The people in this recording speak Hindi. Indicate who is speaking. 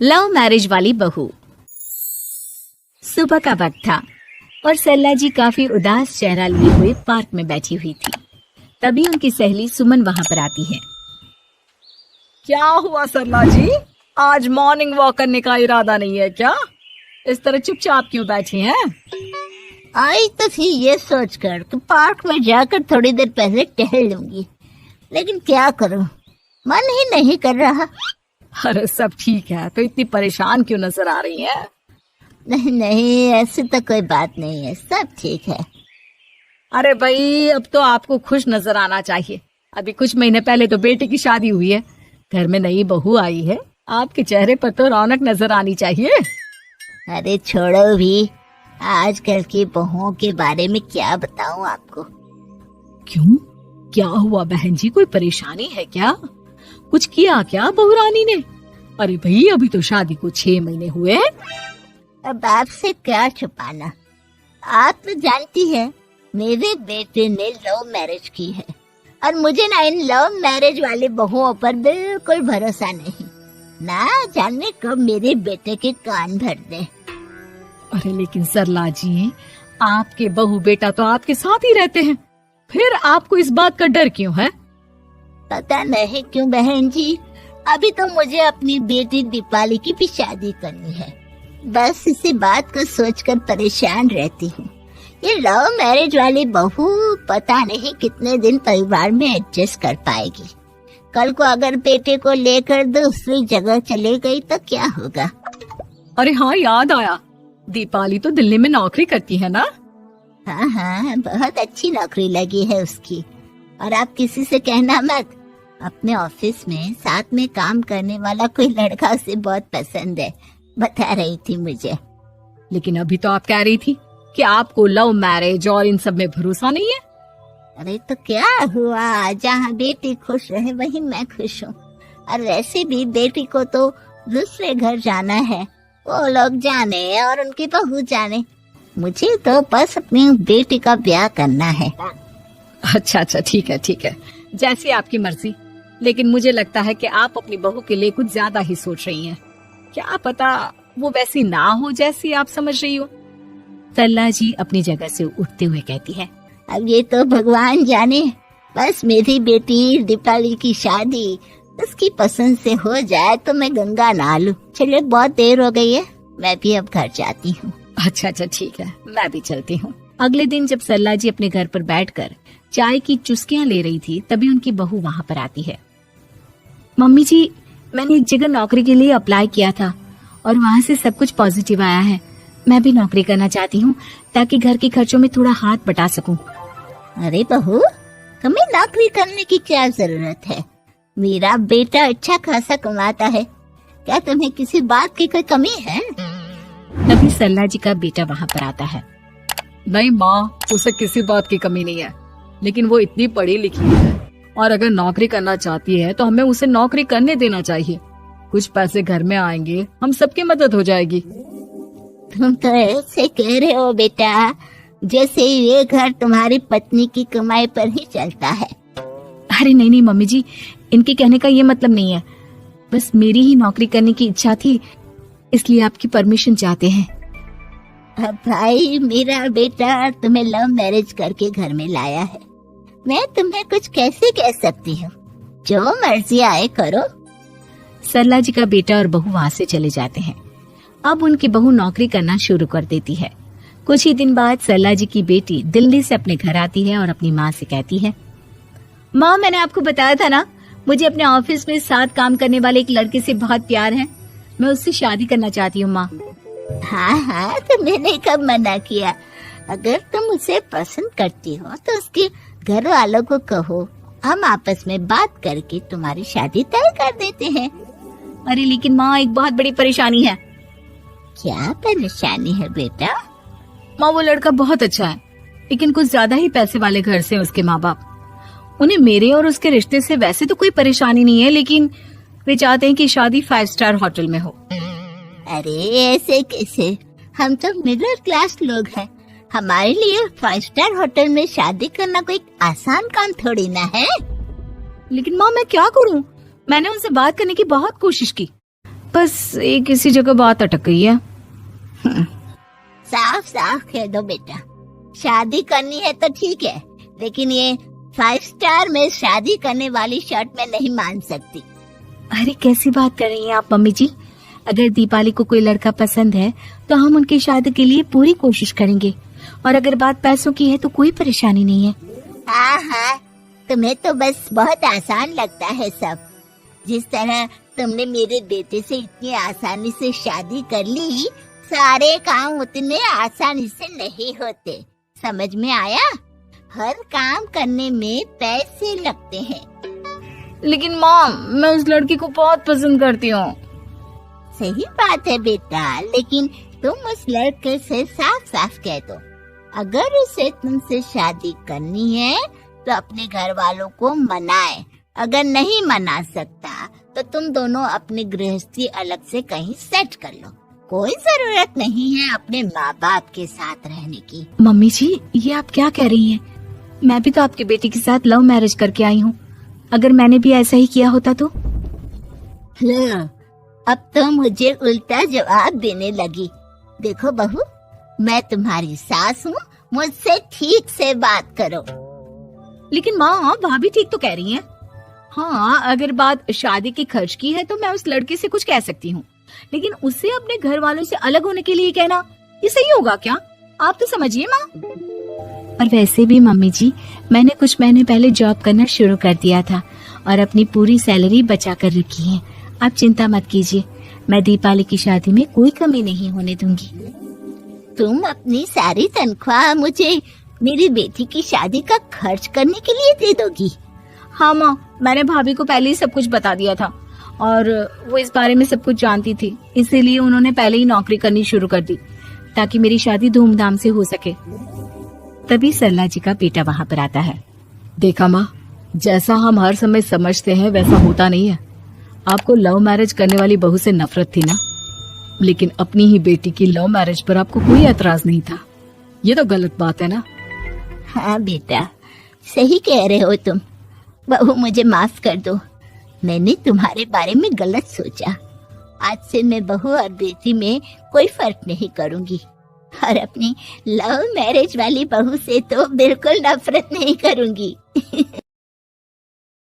Speaker 1: लव मैरिज वाली बहू। सुबह का वक्त था और सरला जी काफी उदास चेहरा लिए हुए पार्क में बैठी हुई थी। तभी उनकी सहेली सुमन वहां पर आती है।
Speaker 2: क्या हुआ सरला जी, आज मॉर्निंग वॉक करने का इरादा नहीं है क्या? इस तरह चुपचाप क्यों बैठी हैं?
Speaker 3: आई तो थी ये सोचकर कि पार्क में जाकर थोड़ी देर पहले टहल लूंगी, लेकिन क्या करूं, मन ही नहीं कर रहा।
Speaker 2: अरे सब ठीक है, तो इतनी परेशान क्यों नजर आ रही हैं?
Speaker 3: नहीं नहीं, ऐसी तो कोई बात नहीं है, सब ठीक है।
Speaker 2: अरे भाई, अब तो आपको खुश नजर आना चाहिए। अभी कुछ महीने पहले तो बेटे की शादी हुई है, घर में नई बहू आई है, आपके चेहरे पर तो रौनक नजर आनी चाहिए।
Speaker 3: अरे छोड़ो भी, आजकल की बहुओं के बारे में क्या बताऊं आपको।
Speaker 2: क्यों, क्या हुआ बहन जी, कोई परेशानी है क्या? कुछ किया क्या बहू रानी ने? अरे भाई, अभी तो शादी को 6 महीने हुए हैं।
Speaker 3: अब आपसे क्या छुपाना, आप तो जानती हैं मेरे बेटे ने लव मैरिज की है और मुझे ना इन लव मैरिज वाले बहुओं पर बिल्कुल भरोसा नहीं। ना जाने कब मेरे बेटे के कान भर दे।
Speaker 2: अरे लेकिन सरला जी, आपके बहू बेटा तो आपके साथ ही रहते हैं, फिर आपको इस बात का डर क्यों है?
Speaker 3: पता नहीं क्यों बहन जी, अभी तो मुझे अपनी बेटी दीपाली की भी शादी करनी है। बस इसी बात को सोचकर परेशान रहती हूँ। ये लव मैरिज वाली बहू पता नहीं कितने दिन परिवार में एडजस्ट कर पाएगी। कल को अगर बेटे को लेकर दूसरी जगह चले गई तो क्या होगा?
Speaker 2: अरे हाँ, याद आया, दीपाली तो दिल्ली में नौकरी करती है ना?
Speaker 3: हाँ हाँ, बहुत अच्छी नौकरी लगी है उसकी। और आप किसी से कहना मत, अपने ऑफिस में साथ में काम करने वाला कोई लड़का उसे बहुत पसंद है, बता रही थी मुझे।
Speaker 2: लेकिन अभी तो आप कह रही थी कि आपको लव मैरिज और इन सब में भरोसा नहीं है।
Speaker 3: अरे तो क्या हुआ, जहाँ बेटी खुश रहे वहीं मैं खुश हूँ। और वैसे भी बेटी को तो दूसरे घर जाना है, वो लोग जाने और उनकी बहू जाने, मुझे तो बस अपनी बेटी का ब्याह करना है।
Speaker 2: अच्छा अच्छा, ठीक है ठीक है, जैसी आपकी मर्जी। लेकिन मुझे लगता है कि आप अपनी बहू के लिए कुछ ज्यादा ही सोच रही हैं। क्या पता वो वैसी ना हो जैसी आप समझ रही हो।
Speaker 1: सरला जी अपनी जगह से उठते हुए कहती है,
Speaker 3: अब ये तो भगवान जाने, बस मेरी बेटी दीपाली की शादी उसकी पसंद से हो जाए तो मैं गंगा नहा लूं। चलिए बहुत देर हो गई है, मैं भी अब घर जाती हूँ।
Speaker 2: अच्छा अच्छा ठीक है, मैं भी चलती हूँ।
Speaker 1: अगले दिन जब सरला जी अपने घर पर बैठकर चाय की चुस्कियां ले रही थी, तभी उनकी बहू वहाँ पर आती है। मम्मी जी, मैंने एक जगह नौकरी के लिए अप्लाई किया था और वहाँ से सब कुछ पॉजिटिव आया है। मैं भी नौकरी करना चाहती हूँ ताकि घर के खर्चों में थोड़ा हाथ बटा सकूं।
Speaker 3: अरे बहू, तुम्हें नौकरी करने की क्या जरूरत है? मेरा बेटा अच्छा खासा कमाता है, क्या तुम्हें किसी बात की कोई कमी है?
Speaker 1: तभी सरला जी का बेटा वहाँ पर आता है।
Speaker 2: नहीं माँ, उसे किसी बात की कमी नहीं है, लेकिन वो इतनी पढ़ी लिखी है और अगर नौकरी करना चाहती है तो हमें उसे नौकरी करने देना चाहिए। कुछ पैसे घर में आएंगे, हम सबकी मदद हो जाएगी।
Speaker 3: तुम तो ऐसे कह रहे हो बेटा जैसे ये घर तुम्हारी पत्नी की कमाई पर ही चलता है।
Speaker 1: अरे नहीं नहीं मम्मी जी, इनके कहने का ये मतलब नहीं है, बस मेरी ही नौकरी करने की इच्छा थी, इसलिए आपकी परमिशन चाहते हैं।
Speaker 3: अब भाई, मेरा बेटा तुम्हें लव मैरिज करके घर में लाया है, मैं तुम्हें कुछ कैसे कह सकती हूँ? जो मर्जी आए करो।
Speaker 1: सरला जी का बेटा और बहू वहाँ से चले जाते हैं। अब उनकी बहू नौकरी करना शुरू कर देती है। कुछ ही दिन बाद सरला जी की बेटी दिल्ली से अपने घर आती है और अपनी माँ से कहती है, माँ, मैंने आपको बताया था ना, मुझे अपने ऑफिस में साथ काम करने वाले एक लड़के से बहुत प्यार है, मैं उससे शादी करना चाहती हूँ। माँ,
Speaker 3: हाँ हाँ, तो मैंने कब मना किया? अगर तुम उसे पसंद करती हो तो उसके घर वालों को कहो, हम आपस में बात करके तुम्हारी शादी तय कर देते हैं।
Speaker 1: अरे लेकिन माँ, एक बहुत बड़ी परेशानी है।
Speaker 3: क्या परेशानी है बेटा?
Speaker 1: माँ, वो लड़का बहुत अच्छा है, लेकिन कुछ ज्यादा ही पैसे वाले घर से उसके माँ बाप। उन्हें मेरे और उसके रिश्ते से वैसे तो कोई परेशानी नहीं है, लेकिन वे चाहते हैं कि शादी 5 स्टार होटल में हो।
Speaker 3: अरे ऐसे कैसे, हम तो मिडिल क्लास लोग हैं, हमारे लिए 5 स्टार होटल में शादी करना कोई आसान काम थोड़ी ना है।
Speaker 1: लेकिन माँ, मैं क्या करूँ? मैंने उनसे बात करने की बहुत कोशिश की, बस एक किसी जगह बात अटक गई है।
Speaker 3: साफ साफ कह दो बेटा, शादी करनी है तो ठीक है, लेकिन ये 5 स्टार में शादी करने वाली शर्त मैं नहीं मान सकती।
Speaker 1: अरे कैसी बात कर रही हैं आप मम्मी जी? अगर दीपाली को कोई लड़का पसंद है तो हम उनकी शादी के लिए पूरी कोशिश करेंगे, और अगर बात पैसों की है तो कोई परेशानी नहीं है।
Speaker 3: हाँ हाँ, तुम्हें तो बस बहुत आसान लगता है सब। जिस तरह तुमने मेरे बेटे से इतनी आसानी से शादी कर ली, सारे काम उतने आसानी से नहीं होते। समझ में आया? हर काम करने में पैसे लगते हैं।
Speaker 2: लेकिन माँ, मैं उस लड़की को बहुत पसंद करती हूँ।
Speaker 3: सही बात है बेटा, लेकिन तुम उस लड़के से साफ साफ कह दो, अगर उसे तुमसे शादी करनी है तो अपने घर वालों को मनाए। अगर नहीं मना सकता तो तुम दोनों अपनी गृहस्थी अलग से कहीं सेट कर लो। कोई जरूरत नहीं है अपने माँ बाप के साथ रहने की।
Speaker 1: मम्मी जी, ये आप क्या कह रही हैं? मैं भी तो आपकी बेटी के साथ लव मैरिज करके आई हूँ। अगर मैंने भी ऐसा ही किया होता तो?
Speaker 3: लो, अब तो मुझे उल्टा जवाब देने लगी। देखो बहू, मैं तुम्हारी सास हूँ, मुझसे ठीक से बात करो।
Speaker 1: लेकिन माँ, भाभी ठीक तो कह रही हैं। हाँ, अगर बात शादी के खर्च की है तो मैं उस लड़के से कुछ कह सकती हूँ, लेकिन उससे अपने घर वालों से अलग होने के लिए कहना, ये सही होगा क्या? आप तो समझिए माँ। और वैसे भी मम्मी जी, मैंने कुछ महीने पहले जॉब करना शुरू कर दिया था और अपनी पूरी सैलरी बचा कर रखी है। आप चिंता मत कीजिए, मैं दीपाली की शादी में कोई कमी नहीं होने दूंगी।
Speaker 3: तुम अपनी सारी तनख्वाह मुझे मेरी बेटी की शादी का खर्च करने के लिए दे दोगी?
Speaker 1: हाँ माँ, मैंने भाभी को पहले ही सब कुछ बता दिया था और वो इस बारे में सब कुछ जानती थी, इसीलिए उन्होंने पहले ही नौकरी करनी शुरू कर दी ताकि मेरी शादी धूमधाम से हो सके। तभी सरला जी का बेटा वहाँ पर आता है।
Speaker 2: देखा माँ, जैसा हम हर समय समझते हैं वैसा होता नहीं है। आपको लव मैरिज करने वाली बहू से नफरत थी ना, लेकिन अपनी ही बेटी की लव मैरिज पर आपको कोई एतराज नहीं था। ये तो गलत बात है ना।
Speaker 3: हाँ बेटा, सही कह रहे हो तुम। बहू, मुझे माफ कर दो, मैंने तुम्हारे बारे में गलत सोचा। आज से मैं बहू और बेटी में कोई फर्क नहीं करूंगी, और अपनी लव मैरिज वाली बहू से तो बिल्कुल नफरत नहीं करूंगी।